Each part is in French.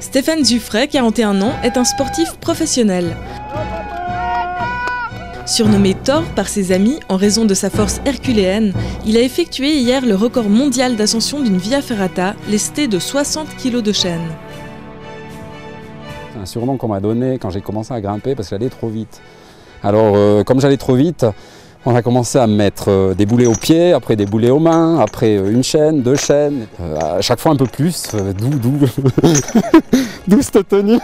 Stéphane Zuffray, 41 ans, est un sportif professionnel. Surnommé Thor par ses amis en raison de sa force herculéenne, il a effectué hier le record mondial d'ascension d'une Via Ferrata, lesté de 60 kg de chaîne. C'est un surnom qu'on m'a donné quand j'ai commencé à grimper parce que j'allais trop vite. Alors comme j'allais trop vite, on a commencé à me mettre des boulets aux pieds, après des boulets aux mains, après une chaîne, deux chaînes, à chaque fois un peu plus, d'où cette tenue.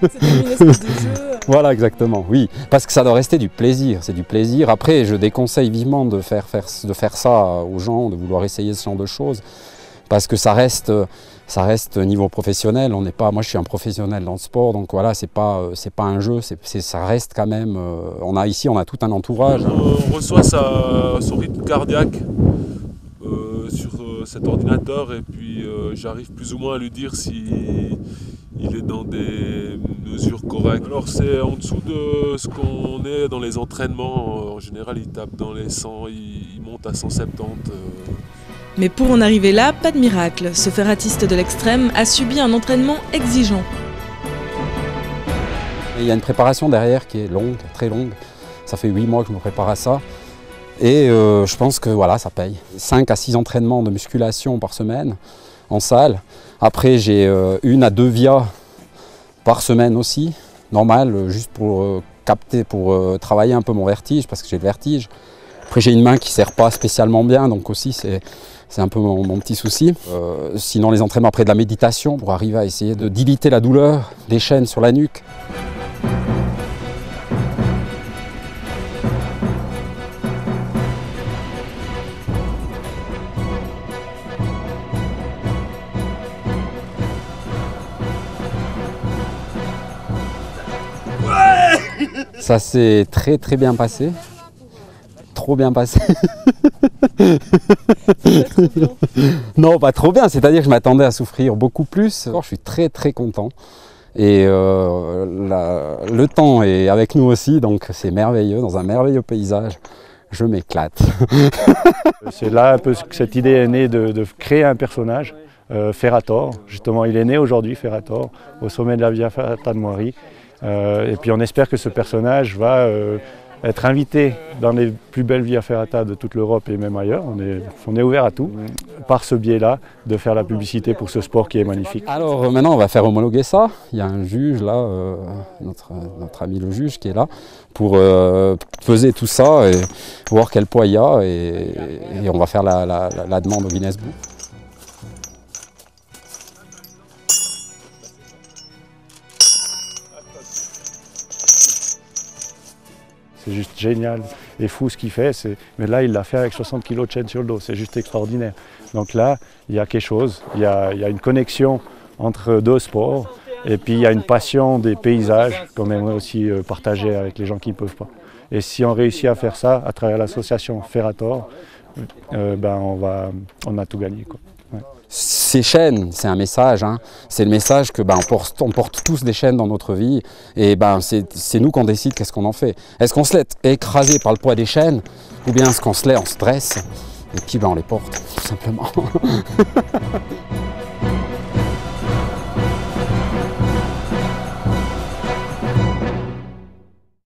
C'était une espèce de jeu. Voilà, exactement, oui, parce que ça doit rester du plaisir, c'est du plaisir. Après, je déconseille vivement de faire ça aux gens, de vouloir essayer ce genre de choses, parce que ça reste niveau professionnel. Moi je suis un professionnel dans le sport, donc voilà, c'est pas un jeu, ça reste quand même, on a tout un entourage. On reçoit son rythme cardiaque sur cet ordinateur et puis j'arrive plus ou moins à lui dire si il est dans des mesures correctes. Alors c'est en dessous de ce qu'on est dans les entraînements, en général il tape dans les 100, il monte à 170. Mais pour en arriver là, pas de miracle. Ce ferratiste de l'extrême a subi un entraînement exigeant. Il y a une préparation derrière qui est longue, très longue. Ça fait 8 mois que je me prépare à ça. Et je pense que voilà, ça paye. 5 à 6 entraînements de musculation par semaine en salle. Après, j'ai 1 à 2 VIA par semaine aussi, normal, juste pour travailler un peu mon vertige, parce que j'ai le vertige. Après, j'ai une main qui ne serre pas spécialement bien, donc aussi c'est un peu mon petit souci. Sinon, les entraînements après de la méditation pour arriver à essayer de diliter la douleur des chaînes sur la nuque. Ça s'est très très bien passé. Trop bien passé. Non, pas trop bien, c'est-à-dire que je m'attendais à souffrir beaucoup plus. Je suis très très content. Et le temps est avec nous aussi, donc c'est merveilleux, dans un merveilleux paysage. Je m'éclate. C'est là un peu que cette idée est née de créer un personnage, Ferrator. Justement, il est né aujourd'hui, Ferrator, au sommet de la Via Ferrata de Moiry. Et puis on espère que ce personnage va être invité dans les plus belles Via Ferrata de toute l'Europe et même ailleurs. On est ouvert à tout, par ce biais-là, de faire la publicité pour ce sport qui est magnifique. Alors maintenant on va faire homologuer ça. Il y a un juge là, notre ami le juge qui est là, pour peser tout ça et voir quel poids il y a. Et on va faire la demande au Guinness Book. C'est juste génial et fou ce qu'il fait. Mais là, il l'a fait avec 60 kg de chaîne sur le dos. C'est juste extraordinaire. Donc là, il y a quelque chose. Il y a une connexion entre deux sports. Et puis, il y a une passion des paysages qu'on aimerait aussi partager avec les gens qui ne peuvent pas. Et si on réussit à faire ça à travers l'association Ferrator, on a tout gagné, quoi. Ouais. Ces chaînes, c'est un message, hein. C'est le message que on porte tous des chaînes dans notre vie et c'est nous qu'on décide qu'est-ce qu'on en fait. Est-ce qu'on se laisse écraser par le poids des chaînes ou bien est-ce qu'on se laisse en stress et puis on les porte tout simplement.